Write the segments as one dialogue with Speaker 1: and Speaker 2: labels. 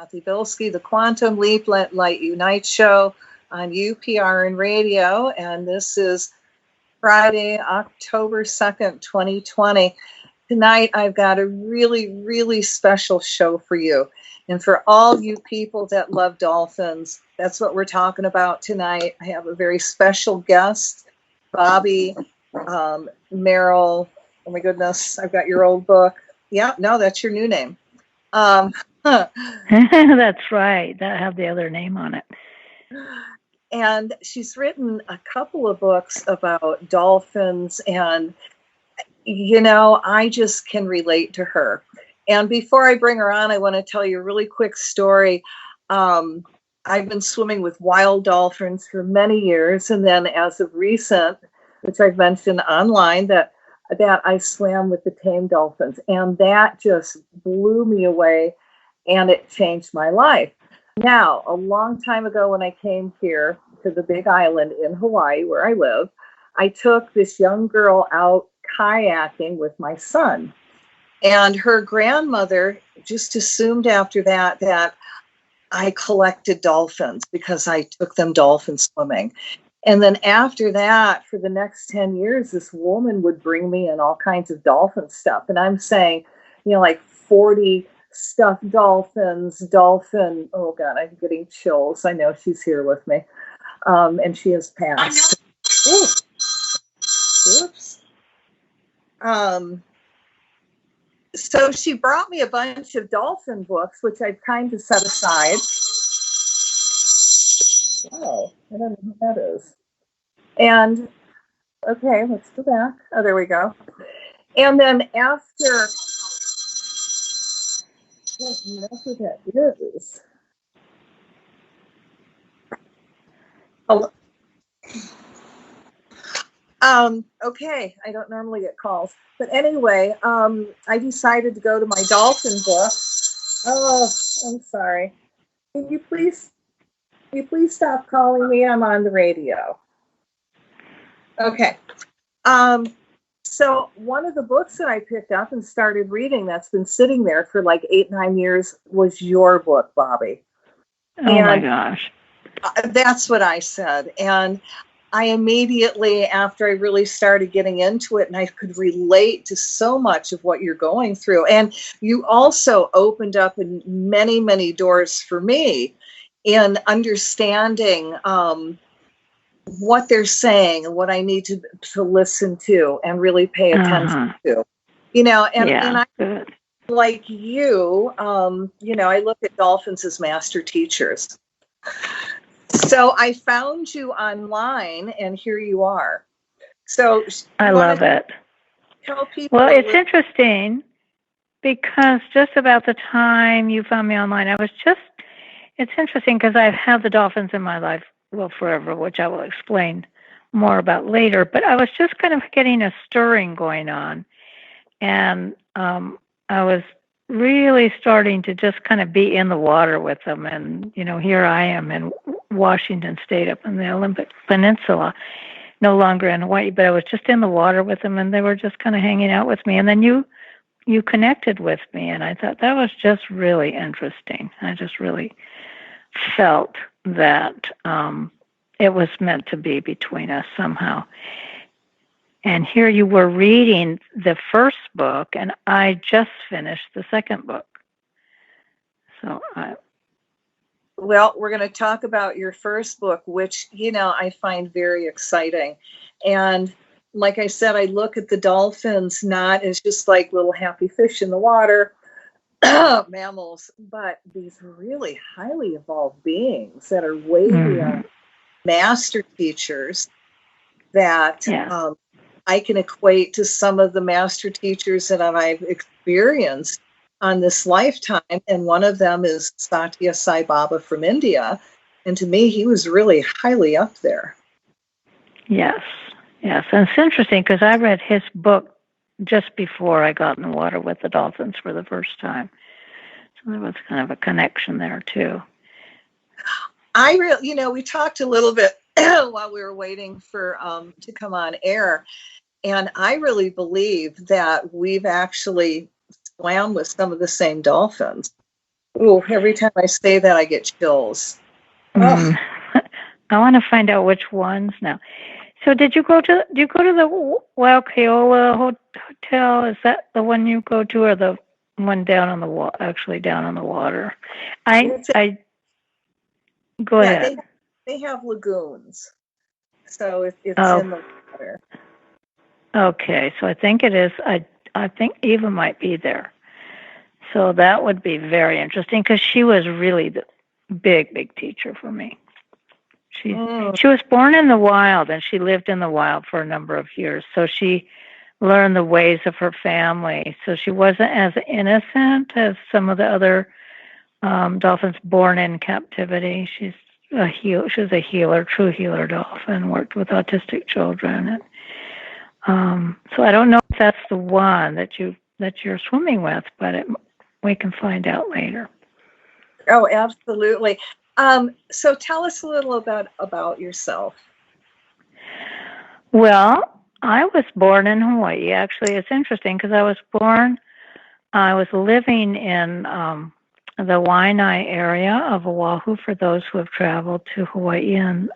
Speaker 1: Cathy Bilsky, the Quantum Leap Light Unite show on UPRN Radio, and this is Friday, October 2nd, 2020. Tonight, I've got a really, really special show for you. And for all you people that love dolphins, that's what we're talking about tonight. I have a very special guest, Bobbie Merrill. Oh my goodness, I've got your old book. Yeah, no, that's your new name.
Speaker 2: That's right. That have the other name on it.
Speaker 1: And she's written a couple of books about dolphins, and you know, I just can relate to her. And before I bring her on, I want to tell you a really quick story. I've been swimming with wild dolphins for many years, and then as of recent, which I've mentioned online, that I swam with the tame dolphins, and that just blew me away, and it changed my life. Now, a long time ago when I came here to the Big Island in Hawaii, where I live, I took this young girl out kayaking with my son. And her grandmother just assumed after that I collected dolphins because I took them dolphin swimming. And then after that, for the next 10 years, this woman would bring me in all kinds of dolphin stuff. And I'm saying, you know, like 40 stuffed dolphins, oh God, I'm getting chills. I know she's here with me. And she has passed. Ooh. Whoops. So she brought me a bunch of dolphin books, which I've kind of set aside. Oh, I don't know who that is. And, okay, let's go back. Oh, there we go. And then after, I don't know who that is. Oh, okay, I don't normally get calls. But anyway, I decided to go to my dolphin book. Oh, I'm sorry. Can you please stop calling me? I'm on the radio. Okay. So one of the books that I picked up and started reading that's been sitting there for like 8-9 years was your book, Bobbie.
Speaker 2: Oh my gosh.
Speaker 1: That's what I said. And I immediately, after I really started getting into it, and I could relate to so much of what you're going through. And you also opened up many, many doors for me in understanding what they're saying and what I need to listen to and really pay attention to. You know, and I, like you know, I look at dolphins as master teachers. So I found you online, and here you are. So
Speaker 2: I love it.
Speaker 1: Tell people.
Speaker 2: Well, it's interesting because just about the time you found me online, it's interesting because I've had the dolphins in my life, well, forever, which I will explain more about later. But I was just kind of getting a stirring going on. And I was really starting to just kind of be in the water with them. And, you know, here I am in Washington State up in the Olympic Peninsula, no longer in Hawaii, but I was just in the water with them, and they were just kind of hanging out with me. And then you connected with me, and I thought that was just really interesting. I just really felt that it was meant to be between us somehow. And here you were reading the first book, and I just finished the second book. So
Speaker 1: well, we're going to talk about your first book, which, you know, I find very exciting. And like I said, I look at the dolphins not as just like little happy fish in the water, mammals, but these really highly evolved beings that are way beyond master teachers that I can equate to some of the master teachers that I've experienced on this lifetime. And one of them is Satya Sai Baba from India. And to me, he was really highly up there.
Speaker 2: Yes. And it's interesting because I read his book just before I got in the water with the dolphins for the first time. So there was kind of a connection there too.
Speaker 1: You know, we talked a little bit while we were waiting for to come on air. And I really believe that we've actually swam with some of the same dolphins. Ooh, every time I say that, I get chills.
Speaker 2: Mm.
Speaker 1: Oh,
Speaker 2: I want to find out which ones now. So do you go to the Waikiola Hotel? Is that the one you go to, or the one down on the actually down on the water?
Speaker 1: it's
Speaker 2: I go
Speaker 1: yeah.
Speaker 2: ahead.
Speaker 1: They have lagoons, so it's
Speaker 2: Oh,
Speaker 1: in the water.
Speaker 2: okay. So I think it is. I think Eva might be there. So that would be very interesting because she was really the big teacher for me.
Speaker 1: Mm.
Speaker 2: She was born in the wild and she lived in the wild for a number of years. So she learned the ways of her family. So she wasn't as innocent as some of the other dolphins born in captivity. She was a healer, true healer dolphin. Worked with autistic children, and so I don't know if that's the one that you're swimming with, but we can find out later.
Speaker 1: Oh, absolutely. So tell us a little about yourself.
Speaker 2: Well, I was born in Hawaii. Actually, it's interesting because I was living in the Waianae area of Oahu, for those who have traveled to Hawaii and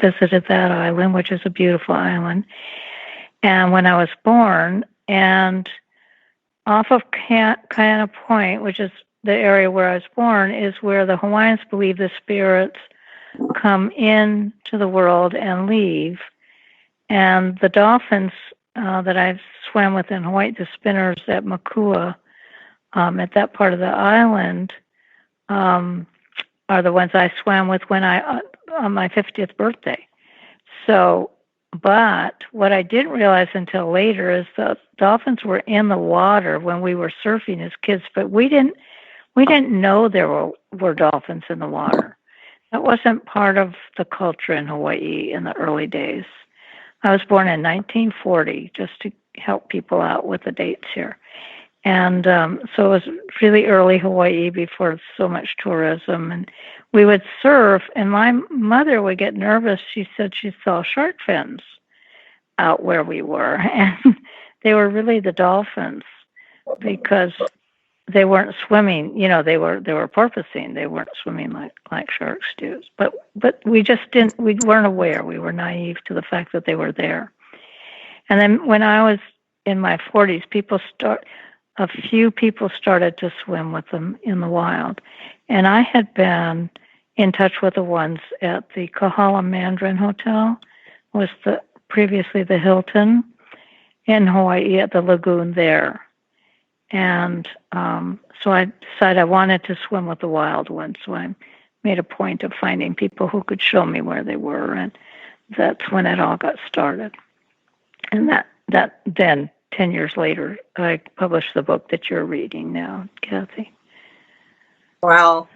Speaker 2: visited that island, which is a beautiful island. And when I was born, and off of Kaena Point, which is the area where I was born, is where the Hawaiians believe the spirits come into the world and leave. And the dolphins that I've swam with in Hawaii, the spinners at Makua, at that part of the island, are the ones I swam with when on my 50th birthday. So, but what I didn't realize until later is the dolphins were in the water when we were surfing as kids, but we didn't know there were dolphins in the water. That wasn't part of the culture in Hawaii in the early days. I was born in 1940, just to help people out with the dates here. And so it was really early Hawaii before so much tourism. And we would surf, and my mother would get nervous. She said she saw shark fins out where we were. And they were really the dolphins because they weren't swimming. You know, they were porpoising. They weren't swimming like sharks do. But we just didn't. We weren't aware. We were naive to the fact that they were there. And then when I was in my 40s, a few people started to swim with them in the wild. And I had been in touch with the ones at the Kahala Mandarin Hotel, was previously the Hilton in Hawaii, at the lagoon there. And so I decided I wanted to swim with the wild ones. So I made a point of finding people who could show me where they were. And that's when it all got started. And that then 10 years later, I published the book that you're reading now, Cathy.
Speaker 1: Wow.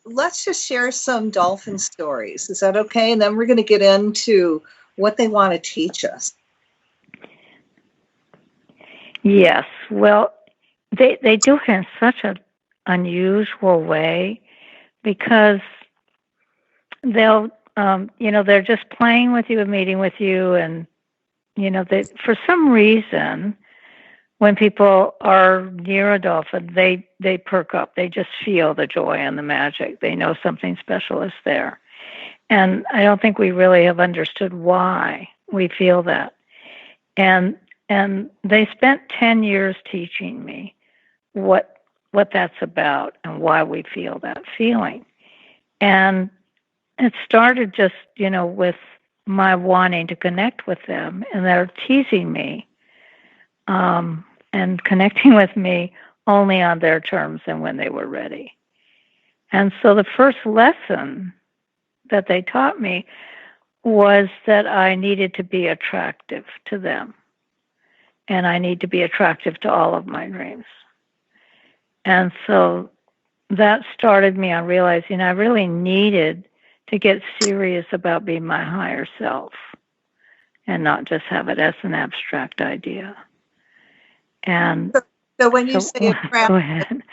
Speaker 1: Let's just share some dolphin stories. Is that okay? And then we're going to get into what they want to teach us.
Speaker 2: Yes. Well, they do it in such an unusual way, because they'll, they're just playing with you and meeting with you. And, for some reason, when people are near a dolphin, they perk up. They just feel the joy and the magic. They know something special is there. And I don't think we really have understood why we feel that. And they spent 10 years teaching me what that's about and why we feel that feeling. And it started just, with my wanting to connect with them, and they're teasing me and connecting with me only on their terms and when they were ready. And so the first lesson that they taught me was that I needed to be attractive to them, and I need to be attractive to all of my dreams. And so that started me on realizing I really needed to get serious about being my higher self and not just have it as an abstract idea. And
Speaker 1: so when you say attractive,
Speaker 2: go ahead.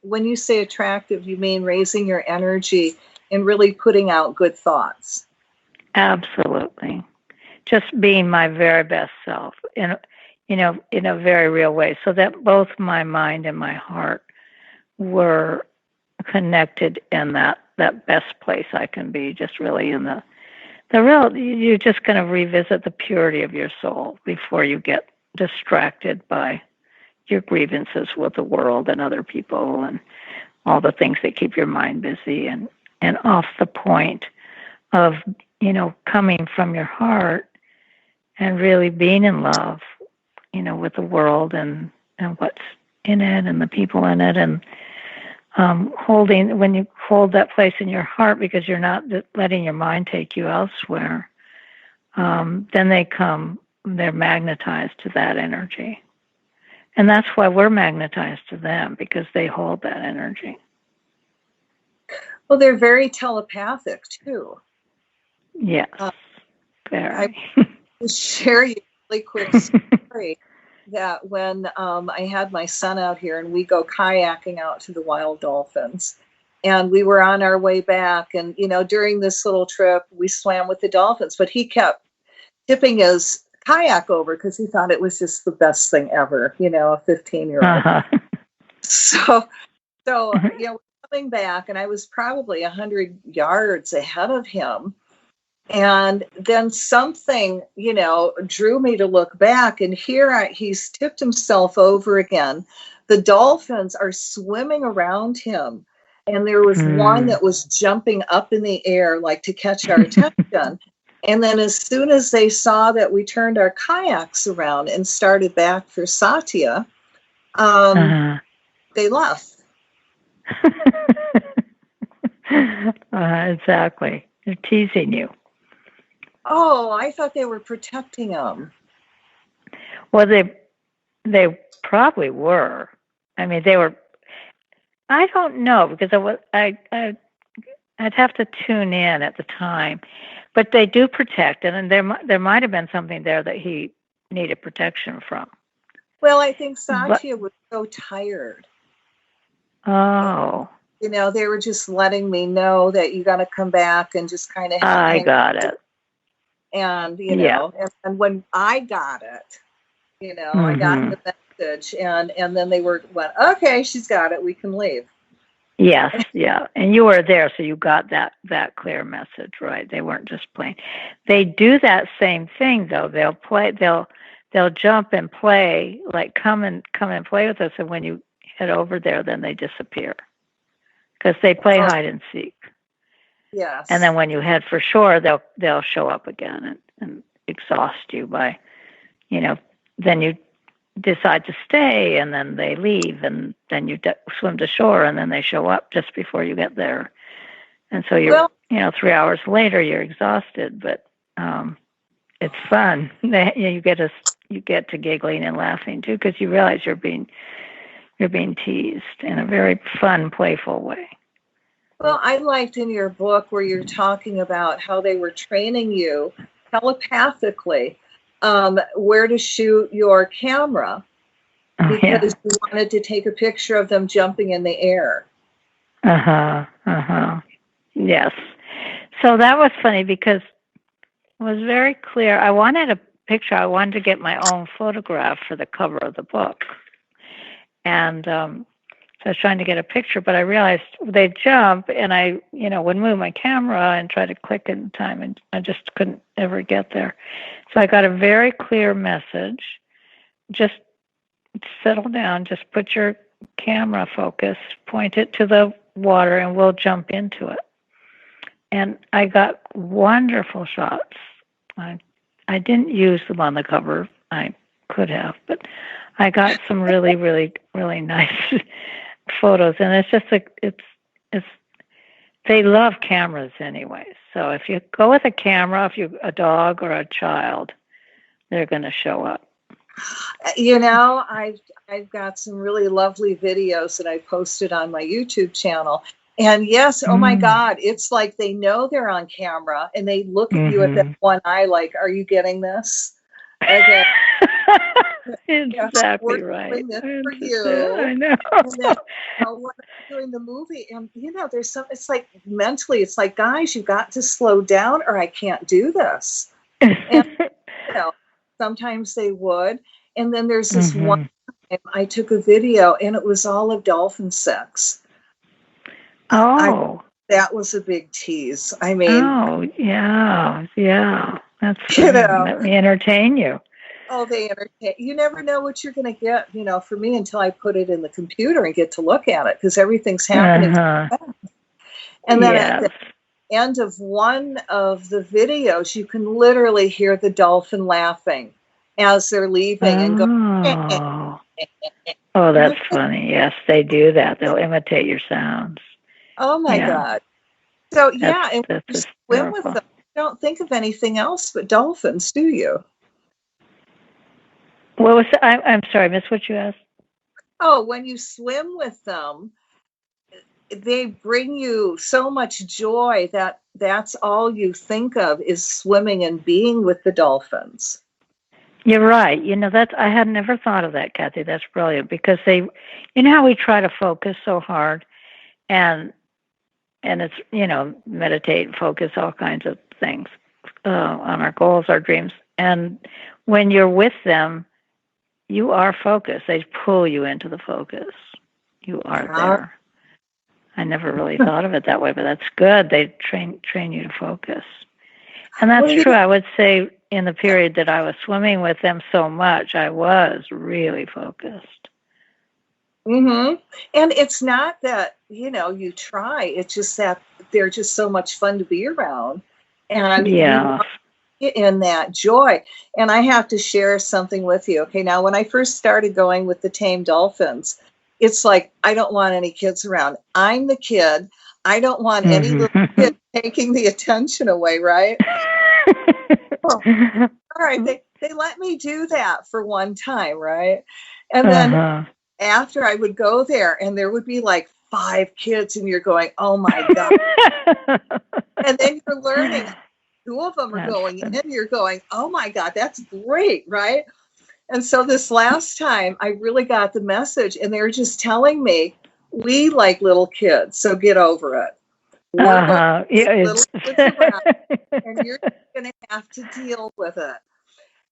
Speaker 1: When you say attractive, you mean raising your energy and really putting out good thoughts.
Speaker 2: Absolutely. Just being my very best self in a very real way, so that both my mind and my heart we're connected in that best place I can be, just really in the real, you're just going to revisit the purity of your soul before you get distracted by your grievances with the world and other people and all the things that keep your mind busy, and off the point of, coming from your heart and really being in love, with the world and what's in it and the people in it, and when you hold that place in your heart, because you're not letting your mind take you elsewhere, then they're magnetized to that energy. And that's why we're magnetized to them, because they hold that energy.
Speaker 1: Well, they're very telepathic too.
Speaker 2: Yes, very.
Speaker 1: I will share you a really quick story that when I had my son out here and we go kayaking out to the wild dolphins, and we were on our way back, and during this little trip we swam with the dolphins, but he kept tipping his kayak over because he thought it was just the best thing ever, a 15-year-old.
Speaker 2: Uh-huh.
Speaker 1: So coming back, and I was probably 100 yards ahead of him. And then something, drew me to look back, and here he's tipped himself over again. The dolphins are swimming around him, and there was one that was jumping up in the air, like to catch our attention. And then as soon as they saw that we turned our kayaks around and started back for Satya, they left.
Speaker 2: Exactly. They're teasing you.
Speaker 1: Oh, I thought they were protecting them.
Speaker 2: Well, they probably were. I mean, they were. I don't know, because I'd have to tune in at the time, but they do protect, and there might have been something there that he needed protection from.
Speaker 1: Well, I think Satya was so tired.
Speaker 2: Oh.
Speaker 1: They were just letting me know that you got to come back and just kind of.
Speaker 2: I got it.
Speaker 1: And, and when I got it, I got the message, and then they went, okay, she's got it, we can leave.
Speaker 2: Yes, yeah. And you were there, so you got that clear message, right? They weren't just playing. They do that same thing, though. They'll jump and play, like come and play with us, and when you head over there, then they disappear. Because they play hide and seek.
Speaker 1: Yes.
Speaker 2: And then when you head for shore, they'll show up again and exhaust you by, then you decide to stay, and then they leave, and then you swim to shore, and then they show up just before you get there. And so you're, 3 hours later, you're exhausted, but it's fun. You get to giggling and laughing too, because you realize you're being teased in a very fun, playful way.
Speaker 1: Well, I liked in your book where you're talking about how they were training you telepathically where to shoot your camera, because you wanted to take a picture of them jumping in the air.
Speaker 2: Yes. So that was funny, because it was very clear. I wanted a picture. I wanted to get my own photograph for the cover of the book. And so I was trying to get a picture, but I realized they jump, and I, would move my camera and try to click in time, and I just couldn't ever get there. So I got a very clear message. Just settle down, just put your camera focus, point it to the water, and we'll jump into it. And I got wonderful shots. I didn't use them on the cover. I could have, but I got some really, really, really nice photos. And it's just they love cameras anyway. So if you go with a camera, if you're a dog or a child, they're going to show up.
Speaker 1: I've got some really lovely videos that I posted on my YouTube channel. And yes, oh my God, it's like they know they're on camera, and they look at you with that one eye like, are you getting this? Okay.
Speaker 2: Exactly right.
Speaker 1: Doing this for you.
Speaker 2: I know.
Speaker 1: And then, when I'm doing the movie, and there's some. It's like mentally, it's like, guys, you got to slow down, or I can't do this. And sometimes they would, and then there's this one I took a video, and it was all of dolphin sex.
Speaker 2: Oh.
Speaker 1: That was a big tease. I mean,
Speaker 2: oh, yeah. That's
Speaker 1: you
Speaker 2: funny.
Speaker 1: know,
Speaker 2: Let me entertain you.
Speaker 1: oh, they entertain. You never know what you're going to get, for me until I put it in the computer and get to look at it, because everything's happening. And then at the end of one of the videos, you can literally hear the dolphin laughing as they're leaving and go.
Speaker 2: Oh, that's funny. Yes, they do that. They'll imitate your sounds.
Speaker 1: Oh my God. So yeah, and when you swim with them, you don't think of anything else but dolphins, do you?
Speaker 2: What was I'm sorry, I missed what you asked.
Speaker 1: Oh, when you swim with them, they bring you so much joy that that's all you think of is swimming and being with the dolphins.
Speaker 2: You're right. I had never thought of that, Cathy. That's brilliant, because how we try to focus so hard, and it's, meditate, focus, all kinds of things on our goals, our dreams. And when you're with them, you are focused. They pull you into the focus. You are there. I never really thought of it that way, but that's good. They train you to focus. And that's true. I would say in the period that I was swimming with them so much, I was really focused.
Speaker 1: Mm-hmm. And it's not that, you try. It's just that they're just so much fun to be around. And you get in that joy. And I have to share something with you. Okay, now when I first started going with the tame dolphins, it's like, I don't want any kids around. I'm the kid. I don't want any little kid taking the attention away, right? All right, they let me do that for one time, right? And then after, I would go there, and there would be like 5 kids, and you're going, oh my God. And then you're learning, 2 of them are going in, you're going, oh my God, that's great, right? And so this last time, I really got the message, and they were just telling me, we like little kids, so get over it. Little kids around, and you're going to have to deal with it.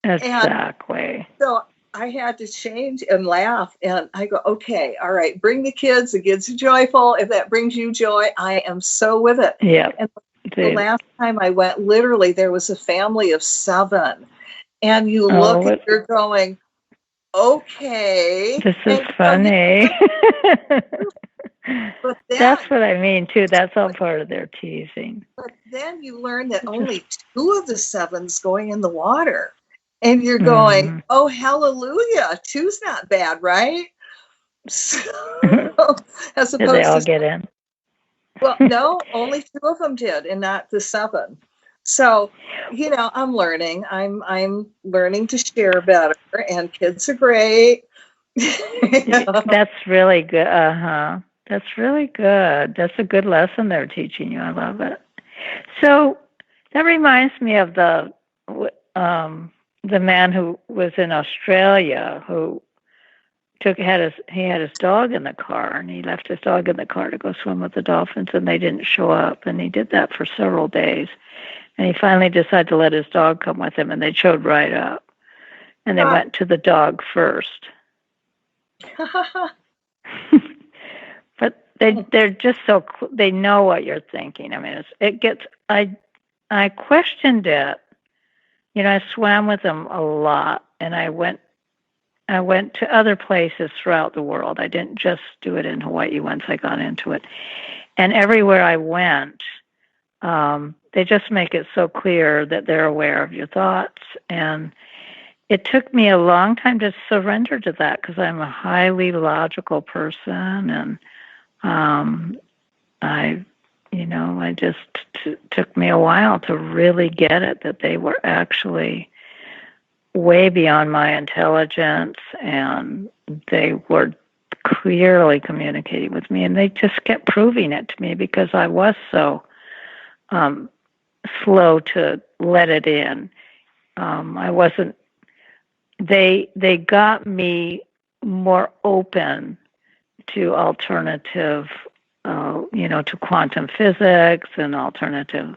Speaker 2: Exactly.
Speaker 1: And so I had to change and laugh, and I go, okay, all right, bring the kids. The kids are joyful. If that brings you joy, I am so with it.
Speaker 2: Yeah.
Speaker 1: And the last time I went, literally, there was a family of 7. And you look and you're going, okay.
Speaker 2: This is funny. But that's what I mean, too. That's all part of their teasing.
Speaker 1: But then you learn that only 2 of the 7's going in the water. And you're going, oh, hallelujah. 2's not bad, right? So, as opposed
Speaker 2: did they all get in?
Speaker 1: Well, no, only 2 of them did, and not the 7. So, I'm learning. I'm learning to share better, and kids are great.
Speaker 2: That's really good. That's really good. That's a good lesson they're teaching you. I love it. So that reminds me of the man who was in Australia who had his dog in the car, and he left his dog in the car to go swim with the dolphins, and they didn't show up, and he did that for several days. And he finally decided to let his dog come with him, and they showed right up. And they went to the dog first. But they're just so, they know what you're thinking. I mean, I questioned it. I swam with them a lot, and I went to other places throughout the world. I didn't just do it in Hawaii once I got into it. And everywhere I went, they just make it so clear that they're aware of your thoughts. And it took me a long time to surrender to that, because I'm a highly logical person. And it just took me a while to really get it, that they were actually way beyond my intelligence, and they were clearly communicating with me, and they just kept proving it to me, because I was so slow to let it in. I wasn't. They got me more open to alternative, to quantum physics and alternative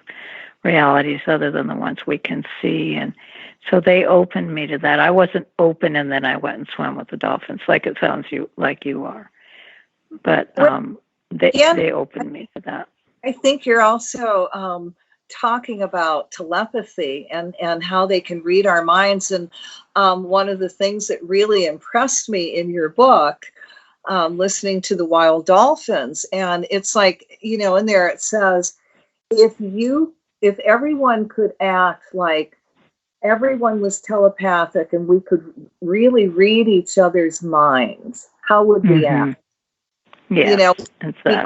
Speaker 2: realities other than the ones we can see. And So they opened me to that. I wasn't open and then I went and swam with the dolphins like it sounds like you are. But they opened me to that.
Speaker 1: I think you're also talking about telepathy and how they can read our minds. And one of the things that really impressed me in your book, listening to the wild dolphins, and it's like, in there it says, if everyone could act like everyone was telepathic and we could really read each other's minds, how would we act?
Speaker 2: Yeah,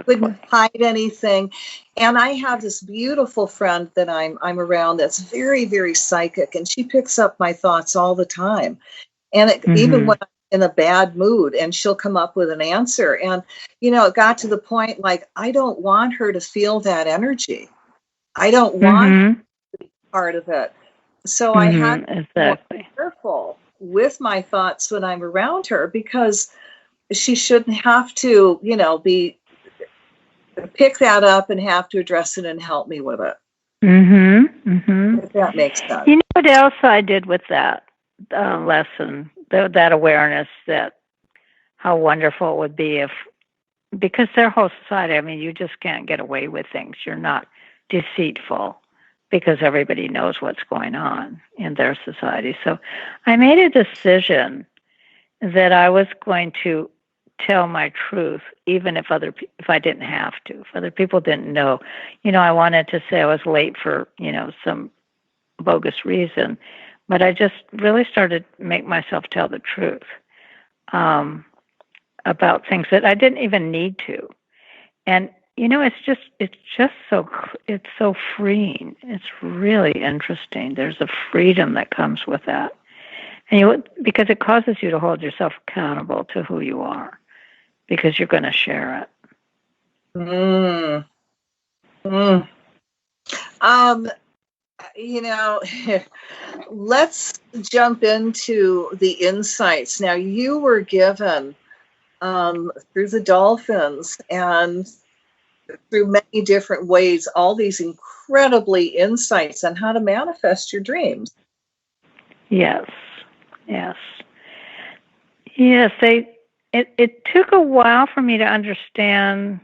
Speaker 1: we couldn't hide anything. And I have this beautiful friend that I'm around that's very, very psychic, and she picks up my thoughts all the time. And even when I'm in a bad mood, and she'll come up with an answer. And, it got to the point, like, I don't want her to feel that energy. I don't want her to be part of it. So I had to be more careful with my thoughts when I'm around her, because she shouldn't have to, pick that up and have to address it and help me with it. If that makes sense.
Speaker 2: You know what else I did with that lesson, that awareness, that how wonderful it would be because their whole society, I mean, you just can't get away with things. You're not deceitful because everybody knows what's going on in their society. So I made a decision that I was going to tell my truth, even if I didn't have to, if other people didn't know. I wanted to say I was late for, some bogus reason, but I just really started to make myself tell the truth about things that I didn't even need to. And, it's so freeing. It's really interesting. There's a freedom that comes with that. And because it causes you to hold yourself accountable to who you are, because you're going to share it.
Speaker 1: Let's jump into the insights. Now, you were given through the dolphins and through many different ways all these incredibly insights on how to manifest your dreams.
Speaker 2: Yes. It took a while for me to understand,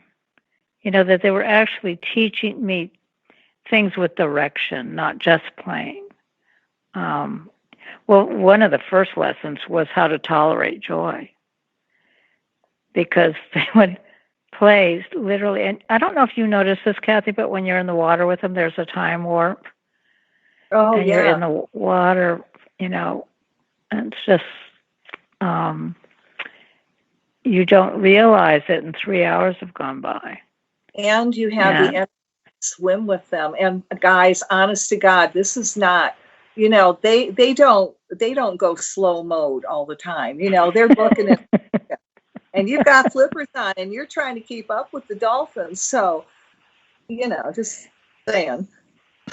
Speaker 2: that they were actually teaching me things with direction, not just playing. One of the first lessons was how to tolerate joy, because they would play literally, and I don't know if you notice this, Cathy, but when you're in the water with them, there's a time warp.
Speaker 1: Oh,
Speaker 2: and
Speaker 1: yeah.
Speaker 2: You're in the water, and it's just, you don't realize it, and 3 hours have gone by.
Speaker 1: And you have the energy to swim with them. And guys, honest to God, this is not, they don't go slow mode all the time. They're looking at and you've got flippers on and you're trying to keep up with the dolphins. So, just saying.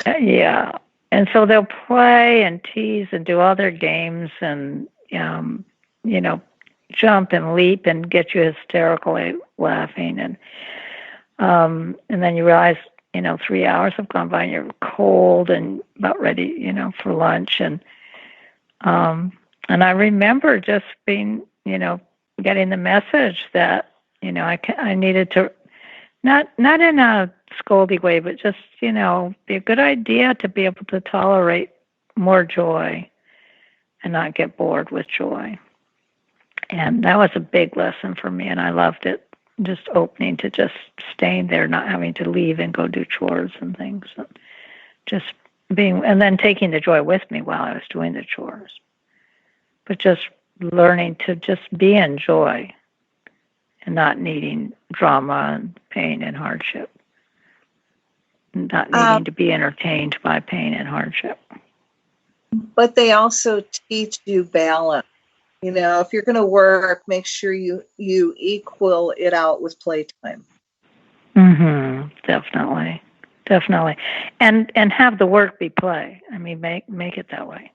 Speaker 2: Yeah. And so they'll play and tease and do all their games and, jump and leap and get you hysterically laughing. And then you realize, 3 hours have gone by and you're cold and about ready, for lunch. And I remember just being, getting the message that, I needed to, not in a scoldy way, but just, be a good idea to be able to tolerate more joy and not get bored with joy. And that was a big lesson for me, and I loved it. Just opening to just staying there, not having to leave and go do chores and things. And just being, and then taking the joy with me while I was doing the chores. But just learning to just be in joy and not needing drama and pain and hardship. Not needing to be entertained by pain and hardship.
Speaker 1: But they also teach you balance. If you're going to work, make sure you equal it out with playtime.
Speaker 2: Definitely. And have the work be play. I mean, make it that way.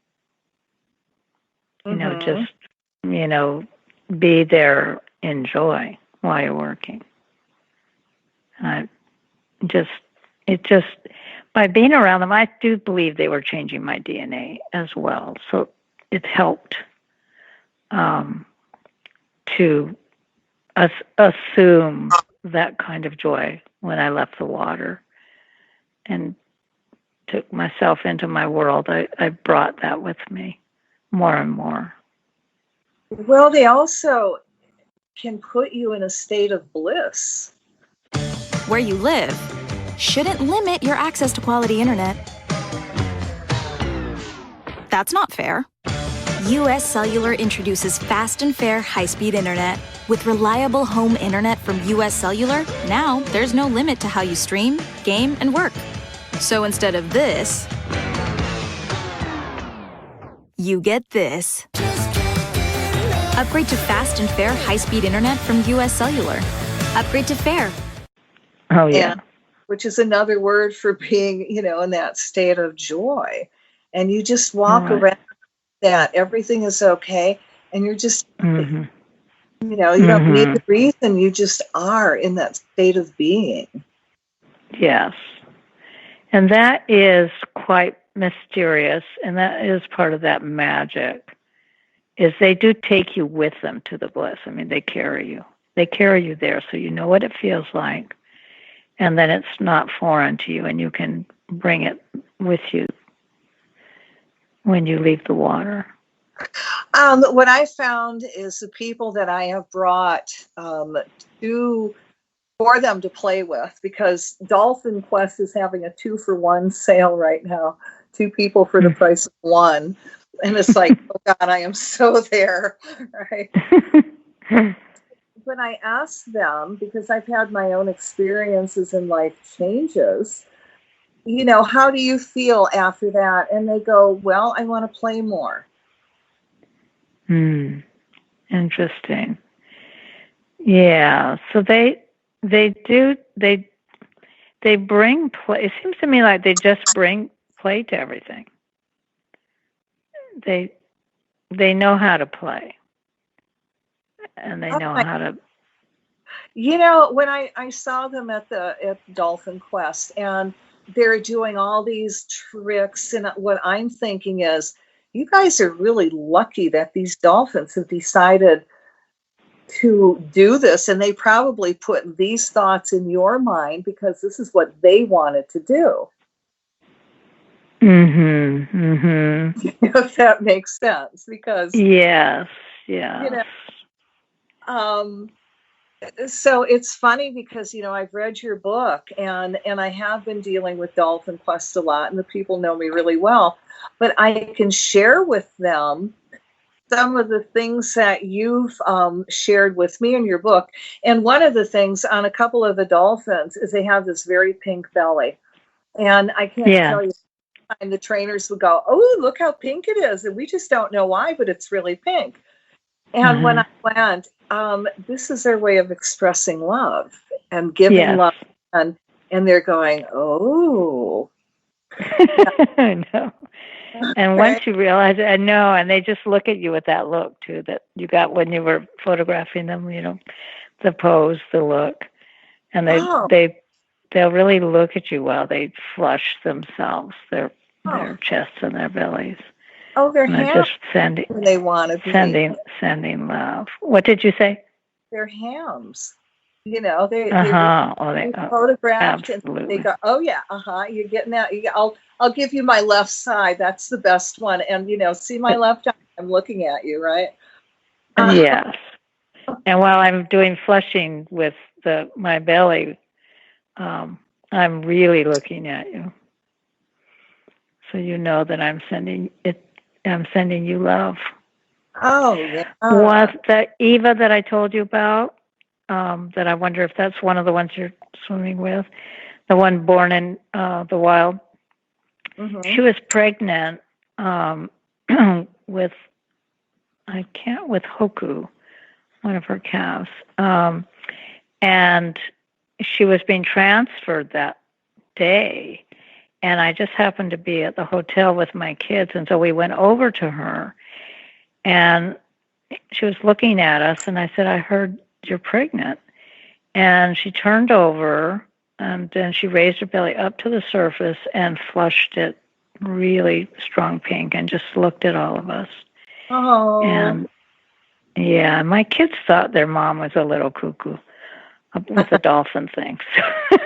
Speaker 2: Just, be there in joy while you're working. by being around them, I do believe they were changing my DNA as well. So it helped to assume that kind of joy when I left the water and took myself into my world. I brought that with me more and more.
Speaker 1: Well, they also can put you in a state of bliss.
Speaker 3: Where you live shouldn't limit your access to quality internet. That's not fair. US Cellular introduces fast and fair high-speed internet. With reliable home internet from US Cellular, now there's no limit to how you stream, game, and work. So instead of this, you get this. Upgrade to fast and fair high-speed internet from US Cellular. Upgrade to fair.
Speaker 2: Oh, yeah.
Speaker 1: Which is another word for being, in that state of joy. And you just walk around that. Everything is okay. And you're just, you don't need the reason. You just are in that state of being.
Speaker 2: Yes. And that is quite mysterious. And that is part of that magic, is they do take you with them to the bliss. I mean, they carry you. They carry you there so you know what it feels like. And then it's not foreign to you, and you can bring it with you when you leave the water.
Speaker 1: What I found is the people that I have brought for them to play with, because Dolphin Quest is having a 2-for-1 sale right now, 2 people for the price of 1. And it's like, oh God, I am so there, right? When I ask them, because I've had my own experiences and life changes, how do you feel after that? And they go, well, I want to play more.
Speaker 2: Interesting. Yeah. So they bring play. It seems to me like they just bring play to everything. They know how to play. And they know how to.
Speaker 1: When I saw them at Dolphin Quest, and they're doing all these tricks, and what I'm thinking is, you guys are really lucky that these dolphins have decided to do this, and they probably put these thoughts in your mind because this is what they wanted to do. If that makes sense, because
Speaker 2: yes.
Speaker 1: So it's funny because, I've read your book and I have been dealing with Dolphin Quest a lot, and the people know me really well, but I can share with them some of the things that you've shared with me in your book. And one of the things on a couple of the dolphins is they have this very pink belly. And I can't tell you, and the trainers would go, oh, look how pink it is. And we just don't know why, but it's really pink. And when I went, this is their way of expressing love and giving love. And they're going, oh.
Speaker 2: I know. And once you realize it, I know, and they just look at you with that look, too, that you got when you were photographing them, the pose, the look. And they'll really look at you while they flush themselves, their chests and their bellies.
Speaker 1: Oh, they're just
Speaker 2: sending.
Speaker 1: They want to be
Speaker 2: sending love. What did you say?
Speaker 1: They're hams. They photographed,
Speaker 2: absolutely.
Speaker 1: And they go, oh yeah, you're getting that. I'll give you my left side. That's the best one. And see my left eye. I'm looking at you, right?
Speaker 2: Yes. And while I'm doing flushing with my belly, I'm really looking at you. So you know that I'm sending you love.
Speaker 1: Oh, yeah.
Speaker 2: Was that Eva that I told you about? That I wonder if that's one of the ones you're swimming with, the one born in the wild. Mm-hmm. She was pregnant with Hoku, one of her calves, and she was being transferred that day. And I just happened to be at the hotel with my kids, and so we went over to her, and she was looking at us, and I said, I heard you're pregnant. And she turned over, and then she raised her belly up to the surface and flushed it really strong pink and just looked at all of us.
Speaker 1: Oh.
Speaker 2: And yeah, my kids thought their mom was a little cuckoo with the dolphin thing. So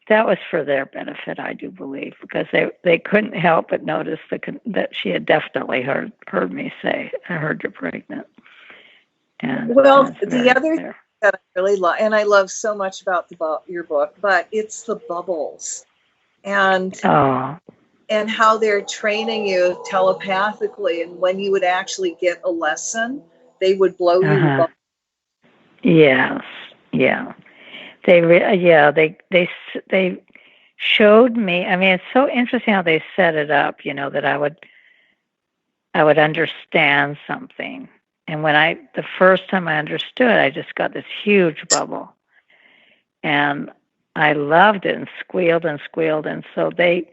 Speaker 2: that was for their benefit, I do believe, because they couldn't help but notice that she had definitely heard me say, "I heard you're pregnant." And
Speaker 1: well, the other
Speaker 2: thing
Speaker 1: that I really love, and I love so much about your book, but it's the bubbles, and how they're training you telepathically, and when you would actually get a lesson, they would blow you the bubbles.
Speaker 2: Yes, yeah. They showed me. I mean, it's so interesting how they set it up. That I would understand something, and when the first time I understood, I just got this huge bubble, and I loved it and squealed, and so they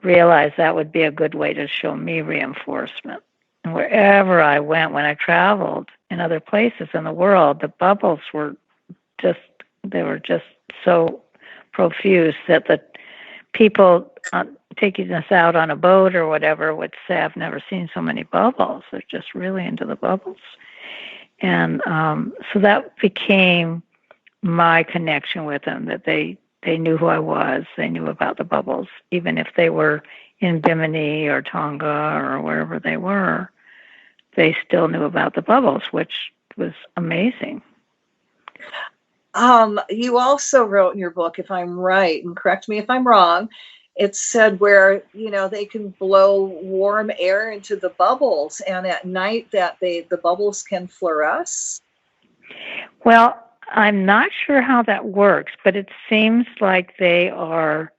Speaker 2: realized that would be a good way to show me reinforcement. And wherever I went, when I traveled in other places in the world, the bubbles were just so profuse that the people taking us out on a boat or whatever would say, "I've never seen so many bubbles." They're just really into the bubbles. And so that became my connection with them, that they knew who I was. They knew about the bubbles, even if they were in Bimini or Tonga or wherever they were. They still knew about the bubbles, which was amazing.
Speaker 1: You also wrote in your book, if I'm right, and correct me if I'm wrong, it said where, they can blow warm air into the bubbles, and at night that the bubbles can fluoresce.
Speaker 2: Well, I'm not sure how that works, but it seems like they are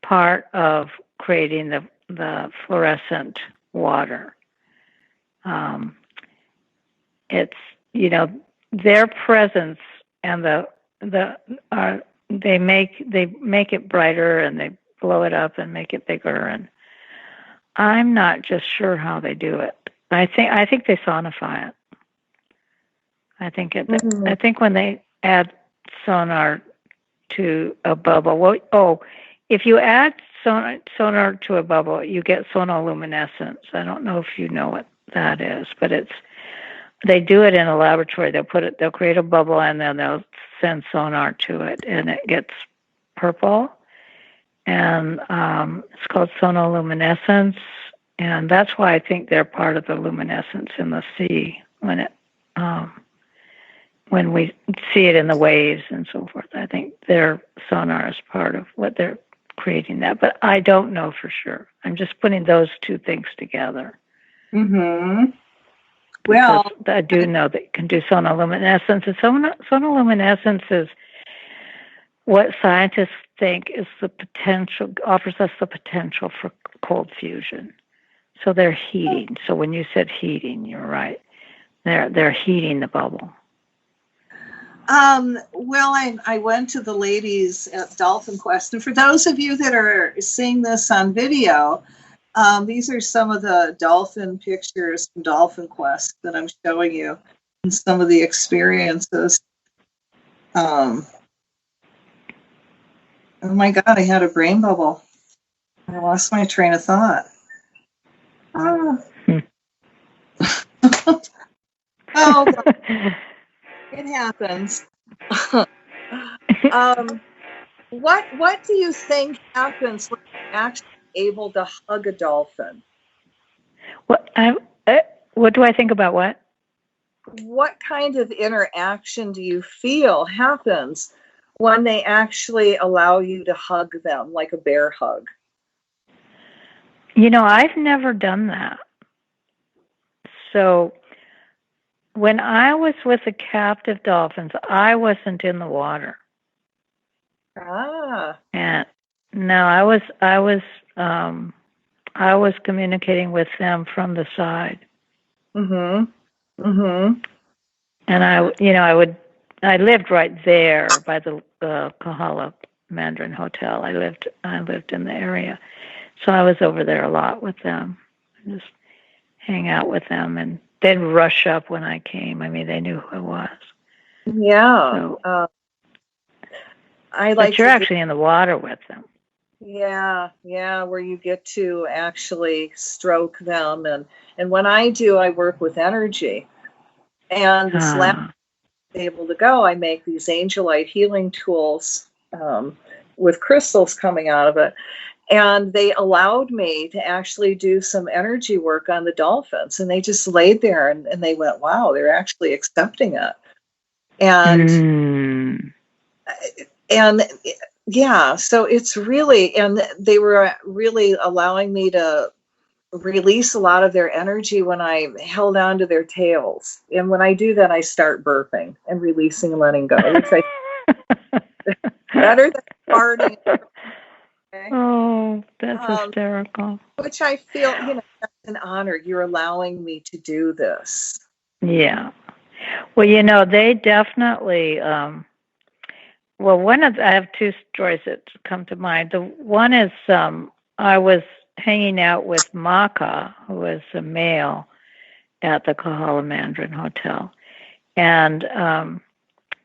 Speaker 2: part of creating the fluorescent water. It's, their presence and they make it brighter, and they blow it up and make it bigger, and I'm not just sure how they do it. I think they sonify it. I think when they add sonar to a bubble, if you add sonar to a bubble, you get sonoluminescence. I don't know if you know what that is, but they do it in a laboratory. They'll create a bubble, and then they'll send sonar to it, and it gets purple, and it's called sonoluminescence, and that's why I think they're part of the luminescence in the sea when we see it in the waves and so forth. I think their sonar is part of what they're creating that, but I don't know for sure. I'm just putting those two things together.
Speaker 1: Mm-hmm.
Speaker 2: Well, I do know that you can do sonoluminescence. And sonoluminescence is what scientists think is offers us the potential for cold fusion. So they're heating. So when you said heating, you're right. They're heating the bubble.
Speaker 1: Well, I went to the ladies at Dolphin Quest, and for those of you that are seeing this on video, these are some of the dolphin pictures from Dolphin Quest that I'm showing you, and some of the experiences. Oh my God, I had a brain bubble. I lost my train of thought. Oh, God. It happens. What do you think happens when you're actually able to hug a dolphin?
Speaker 2: What do I think about what?
Speaker 1: What kind of interaction do you feel happens when they actually allow you to hug them, like a bear hug?
Speaker 2: I've never done that. So when I was with the captive dolphins, I wasn't in the water. And no, I was communicating with them from the side.
Speaker 1: Mm-hmm. Mm-hmm.
Speaker 2: And I lived right there by the Kahala Mandarin Hotel. I lived in the area, so I was over there a lot with them, just hang out with them, and they'd rush up when I came. I mean, they knew who I was.
Speaker 1: Yeah. I
Speaker 2: But
Speaker 1: like
Speaker 2: you're
Speaker 1: to
Speaker 2: actually in the water with them.
Speaker 1: yeah, yeah, where you get to actually stroke them. And when I do, I work with energy. And this last
Speaker 2: Ah.
Speaker 1: able to go, I make these angelite healing tools with crystals coming out of it. And they allowed me to actually do some energy work on the dolphins. And they just laid there and they went, wow, they're actually accepting it. And yeah, so it's really, and they were really allowing me to release a lot of their energy when I held on to their tails. And when I do that, I start burping and releasing and letting go, which I better than farting. Okay?
Speaker 2: Oh, that's hysterical.
Speaker 1: Which I feel, that's an honor. You're allowing me to do this.
Speaker 2: Yeah. Well, they definitely, I have two stories that come to mind. The one is I was hanging out with Maka, who was a male at the Kahala Mandarin Hotel. And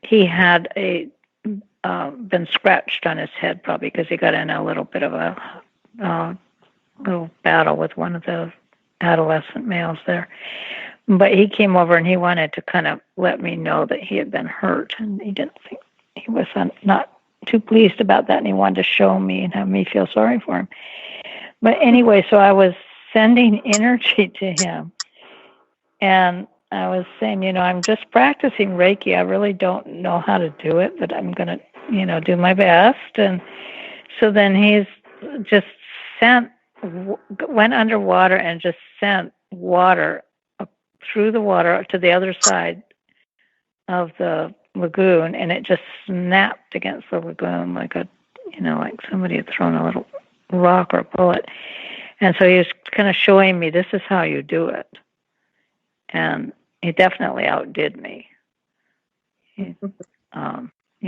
Speaker 2: he had been scratched on his head, probably because he got in a little bit of a little battle with one of the adolescent males there. But he came over and he wanted to kind of let me know that he had been hurt, and he didn't think he was not too pleased about that, and he wanted to show me and have me feel sorry for him. But anyway, so I was sending energy to him, and I was saying, I'm just practicing Reiki. I really don't know how to do it, but I'm going to, do my best. And so then he's just went underwater and just sent water through the water to the other side of the lagoon, and it just snapped against the lagoon like like somebody had thrown a little rock or a bullet. And so he was kind of showing me, this is how you do it. And he definitely outdid me. You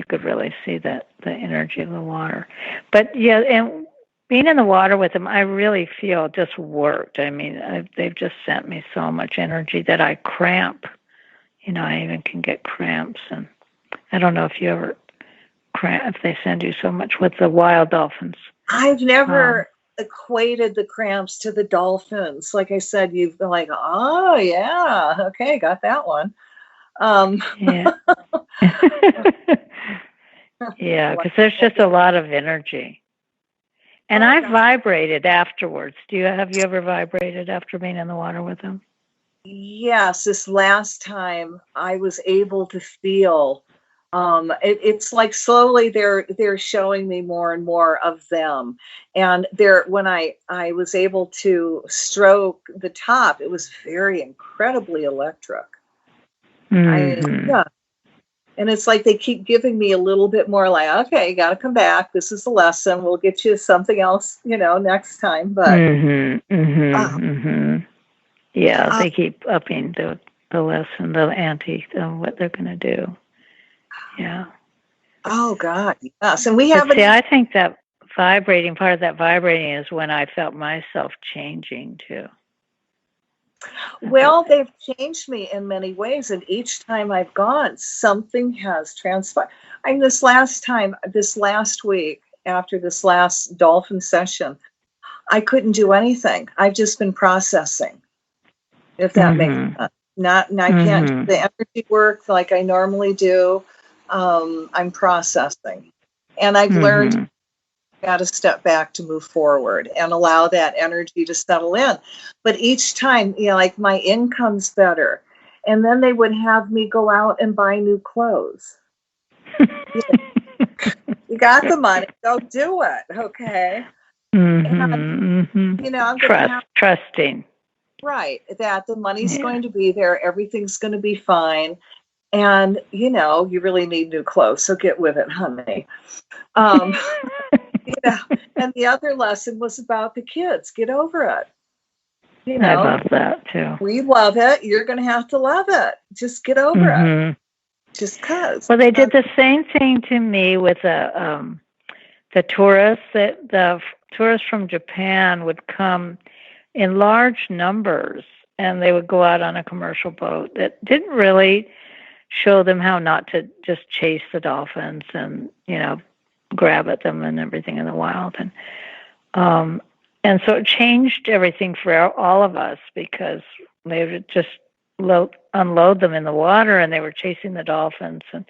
Speaker 2: could really see that the energy of the water. But yeah, and being in the water with him, I really feel just worked. I mean, they've just sent me so much energy that I cramp. I even can get cramps. And I don't know if you ever cramp, if they send you so much with the wild dolphins.
Speaker 1: I've never equated the cramps to the dolphins. Like I said, you've been like, oh, yeah, okay, got that one.
Speaker 2: Yeah. Yeah, because there's just a lot of energy. And I vibrated afterwards. Have you ever vibrated after being in the water with them?
Speaker 1: Yes, this last time I was able to feel. It's like slowly they're showing me more and more of them, and when I was able to stroke the top, it was very incredibly electric.
Speaker 2: Mm-hmm.
Speaker 1: Yeah. And it's like they keep giving me a little bit more, like, okay, you got to come back. This is the lesson. We'll get you something else, next time. But
Speaker 2: yeah, they keep upping the lesson, the ante, what they're going to do. Yeah.
Speaker 1: Oh God, yes. And we have.
Speaker 2: See, I think that part of that vibrating is when I felt myself changing too.
Speaker 1: Well, they've changed me in many ways, and each time I've gone, something has transpired. This last week, after this last dolphin session, I couldn't do anything. I've just been processing, if that makes sense. I can't do the energy work like I normally do. I'm processing, and I've learned got to step back to move forward and allow that energy to settle in. But each time, like my income's better, and then they would have me go out and buy new clothes. You got the money, go do it, okay? And, I'm
Speaker 2: trusting.
Speaker 1: Right, that the money's going to be there, everything's going to be fine. And, you really need new clothes, so get with it, honey. And the other lesson was about the kids. Get over it.
Speaker 2: I love that, too.
Speaker 1: We love it. You're going to have to love it. Just get over it. Just because.
Speaker 2: Well, they did the same thing to me with the tourists. The tourists from Japan would come in large numbers, and they would go out on a commercial boat that didn't really show them how not to just chase the dolphins and, grab at them and everything in the wild. And so it changed everything for all of us, because they would just unload them in the water, and they were chasing the dolphins. And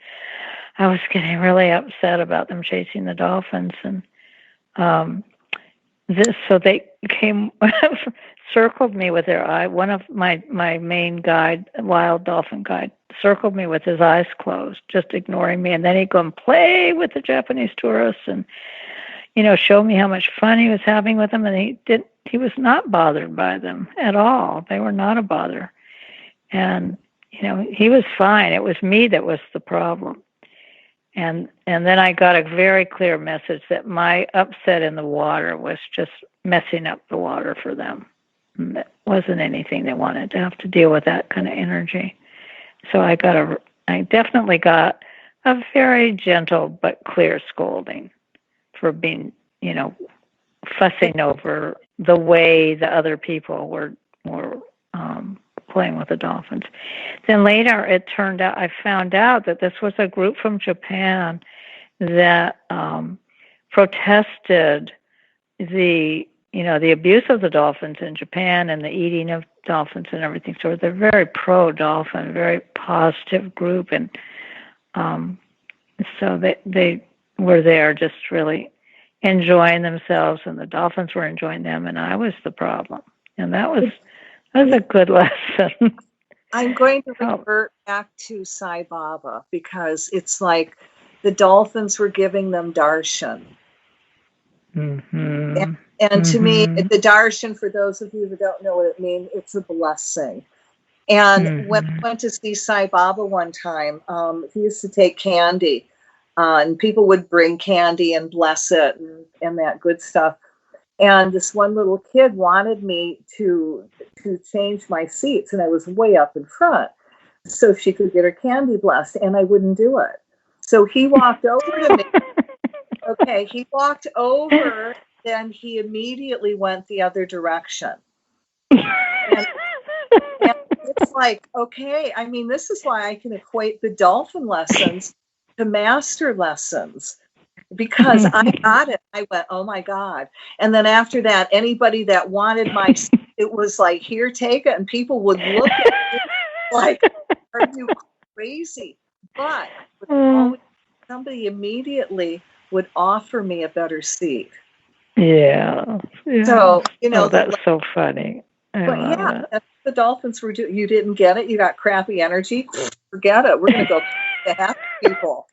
Speaker 2: I was getting really upset about them chasing the dolphins. And so they came, circled me with their eye. One of my main guide, wild dolphin guide, circled me with his eyes closed, just ignoring me. And then he'd go and play with the Japanese tourists and, show me how much fun he was having with them. And he was not bothered by them at all. They were not a bother. And, he was fine. It was me that was the problem. And then I got a very clear message that my upset in the water was just messing up the water for them. And it wasn't anything they wanted to have to deal with that kind of energy. So I definitely got a very gentle but clear scolding for being, fussing over the way the other people were playing with the dolphins. Then later I found out that this was a group from Japan that protested the abuse of the dolphins in Japan and the eating of dolphins and everything. So they're very pro-dolphin, very positive group. And so they were there just really enjoying themselves, and the dolphins were enjoying them, and I was the problem. And that was a good lesson.
Speaker 1: I'm going to revert back to Sai Baba, because it's like the dolphins were giving them darshan.
Speaker 2: Mm-hmm.
Speaker 1: And to me, the darshan, for those of you who don't know what it means, it's a blessing. And when I went to see Sai Baba one time, he used to take candy, and people would bring candy and bless it and that good stuff. And this one little kid wanted me to change my seats, and I was way up in front so she could get her candy blessed, and I wouldn't do it. So he walked over to me. Okay, he walked over, then he immediately went the other direction. And it's like, okay, I mean, this is why I can equate the dolphin lessons to master lessons, because I got it. I went, oh my God. And then after that, anybody that wanted my seat, it was like, here, take it. And people would look at me like, are you crazy? But somebody immediately would offer me a better seat.
Speaker 2: Yeah.
Speaker 1: So,
Speaker 2: that's so funny.
Speaker 1: But that's what the dolphins were doing. You didn't get it. You got crappy energy. Forget it. We're going to go to happy people.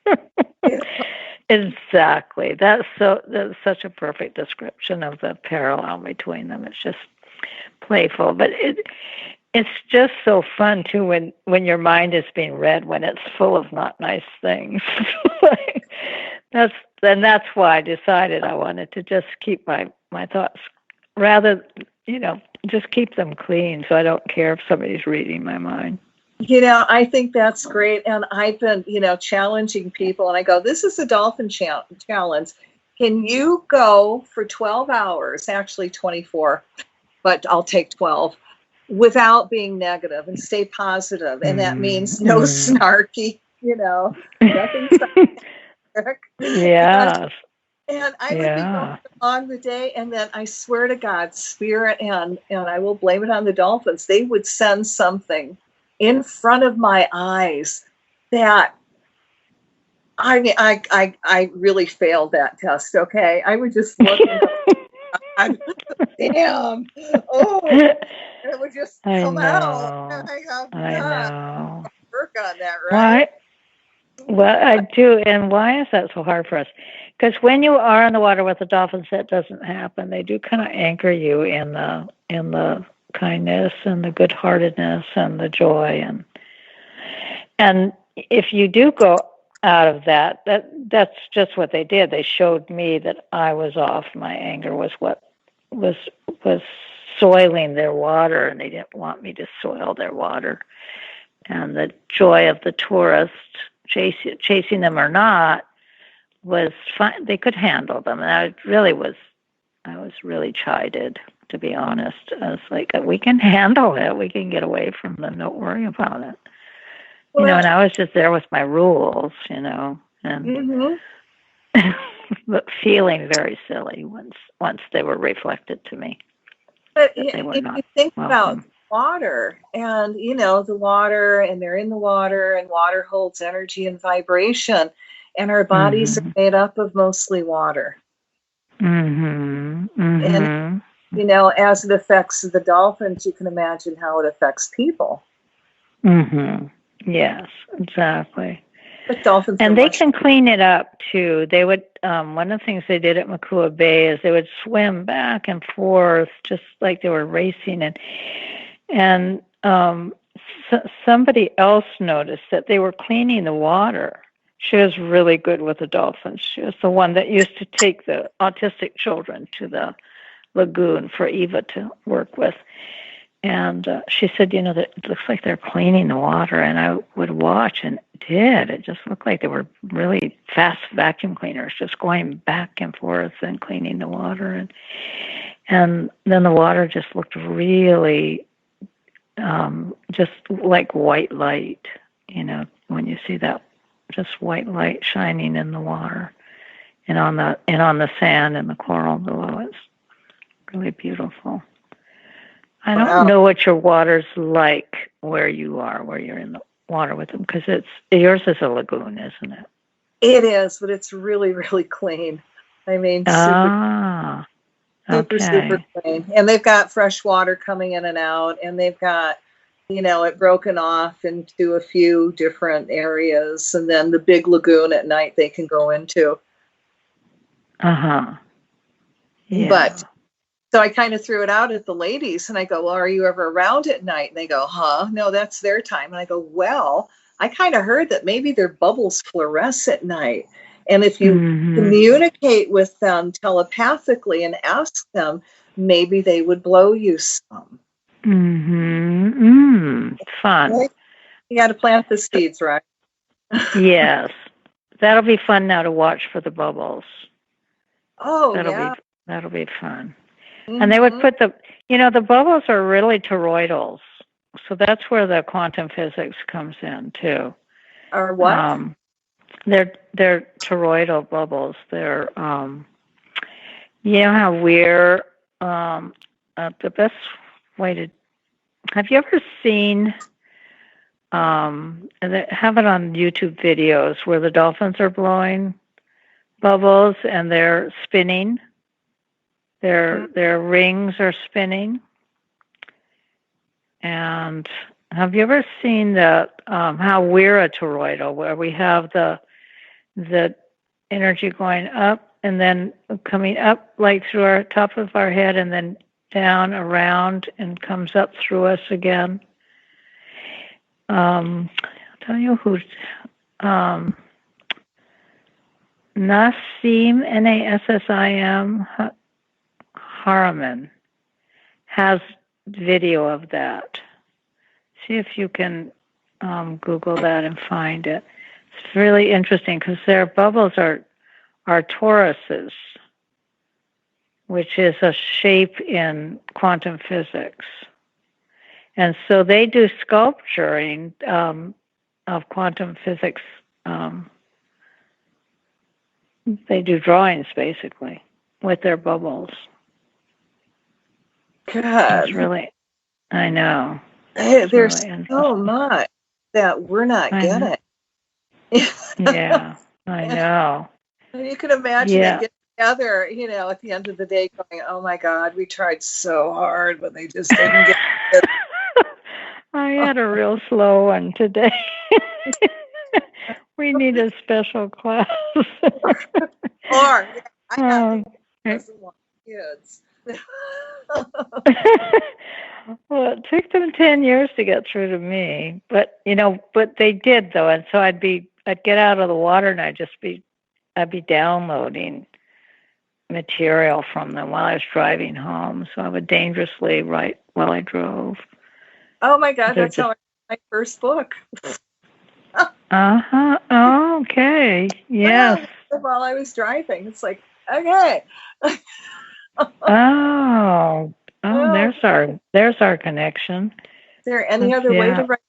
Speaker 2: Exactly. That's such a perfect description of the parallel between them. It's just playful, but it's just so fun too when your mind is being read, when it's full of not nice things. That's why I decided I wanted to just keep my thoughts, rather, just keep them clean, so I don't care if somebody's reading my mind.
Speaker 1: I think that's great. And I've been, challenging people, and I go, this is a dolphin challenge. Can you go for 12 hours, actually 24, but I'll take 12, without being negative and stay positive? And that means no snarky, nothing sarcastic.
Speaker 2: Yeah.
Speaker 1: And I would be going along the day, and then I swear to God, spirit, and I will blame it on the dolphins, they would send something in front of my eyes that, I mean, I really failed that test, okay? I would just look and go, damn, it would just come out. I know. Work on that, right?
Speaker 2: Well, I do. And why is that so hard for us? Because when you are in the water with the dolphins, that doesn't happen. They do kind of anchor you in the kindness and the good-heartedness and the joy, and if you do go out of that's just what they did. They showed me that I was off. My anger was what was soiling their water, and they didn't want me to soil their water. And the joy of the tourists, chasing them or not, was fine. They could handle them, and I was really chided, to be honest. I was like, we can handle it. We can get away from them. Don't worry about it. And I was just there with my rules, and feeling very silly once they were reflected to me.
Speaker 1: But
Speaker 2: They were
Speaker 1: if
Speaker 2: not
Speaker 1: you think about
Speaker 2: welcome.
Speaker 1: water and, the water, and they're in the water, and water holds energy and vibration, and our bodies are made up of mostly water.
Speaker 2: Mm-hmm.
Speaker 1: And,
Speaker 2: Mm-hmm.
Speaker 1: as it affects the dolphins, you can imagine how it affects people.
Speaker 2: Mm-hmm. Yes, exactly.
Speaker 1: But dolphins
Speaker 2: And they can clean it up too. They would. One of the things they did at Makua Bay is they would swim back and forth, just like they were racing. And somebody else noticed that they were cleaning the water. She was really good with the dolphins. She was the one that used to take the autistic children to the lagoon for Eva to work with. And she said, that it looks like they're cleaning the water. And I would watch, and it did. It just looked like they were really fast vacuum cleaners, just going back and forth and cleaning the water. And then the water just looked really just like white light, when you see that, just white light shining in the water and on the sand and the coral below. It's really beautiful. I don't know what your water's like where you are, where you're in the water with them, because yours is a lagoon, isn't it?
Speaker 1: It is, but it's really, really clean. I mean, super clean. And they've got fresh water coming in and out, and they've got, it broken off into a few different areas, and then the big lagoon at night they can go into.
Speaker 2: Yeah.
Speaker 1: But so I kind of threw it out at the ladies, and I go, well, are you ever around at night? And they go, no, that's their time. And I go, well, I kind of heard that maybe their bubbles fluoresce at night. And if you communicate with them telepathically and ask them, maybe they would blow you some.
Speaker 2: Fun.
Speaker 1: Right? You got to plant the seeds, right?
Speaker 2: Yes. That'll be fun now to watch for the bubbles.
Speaker 1: Oh,
Speaker 2: That'll be fun. And they would put the bubbles are really toroidals. So that's where the quantum physics comes in too.
Speaker 1: Or what?
Speaker 2: They're toroidal bubbles. They're how we're the best way to. Have you ever seen? And they have it on YouTube videos where the dolphins are blowing bubbles and they're spinning. Their rings are spinning. And have you ever seen how we're a toroidal, where we have the energy going up and then coming up like through our top of our head and then down around and comes up through us again? I'll tell you who. Nassim, Nassim Haramein has video of that. See if you can Google that and find it. It's really interesting because their bubbles are toruses, which is a shape in quantum physics. And so they do sculpturing of quantum physics. They do drawings, basically, with their bubbles.
Speaker 1: Good.
Speaker 2: It's really, I know.
Speaker 1: There's really so much that we're not getting.
Speaker 2: Yeah, I know.
Speaker 1: You can imagine it getting together, at the end of the day going, oh my God, we tried so hard, but they just didn't get it.
Speaker 2: I had a real slow one today. We need a special class.
Speaker 1: I have kids.
Speaker 2: Well, it took them 10 years to get through to me, but they did though, and so I'd get out of the water and I'd be downloading material from them while I was driving home. So I would dangerously write while I drove.
Speaker 1: Oh my God, that's how I wrote my first book.
Speaker 2: Oh, okay. Yes.
Speaker 1: While I was driving, it's like, okay.
Speaker 2: Oh, there's our connection.
Speaker 1: Is there any other way to write?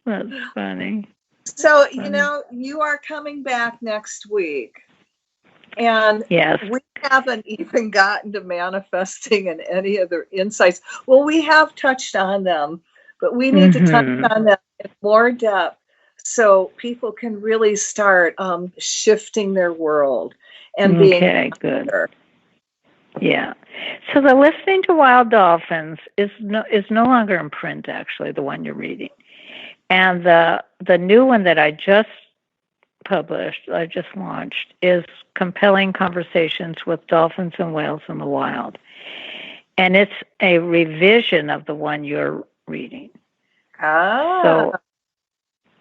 Speaker 2: That's funny.
Speaker 1: So, you are coming back next week. And
Speaker 2: yes,
Speaker 1: we haven't even gotten to manifesting and any other insights. Well, we have touched on them, but we need to touch on them in more depth so people can really start shifting their world and being
Speaker 2: good.
Speaker 1: better.
Speaker 2: Yeah. So the Listening to Wild Dolphins is no longer in print, actually, the one you're reading. And the new one that I just launched, is Compelling Conversations with Dolphins and Whales in the Wild. And it's a revision of the one you're reading. So,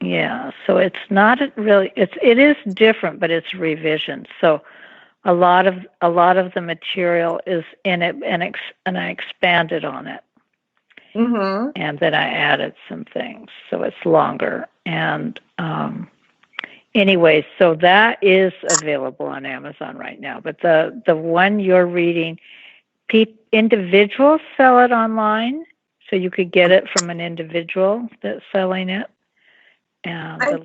Speaker 2: yeah, so it's not really, it is different, but it's revision. So a lot of the material is in it, and I expanded on it.
Speaker 1: Mm-hmm.
Speaker 2: And then I added some things, so it's longer. And anyway, so that is available on Amazon right now. But the one you're reading, individuals sell it online, so you could get it from an individual that's selling it. And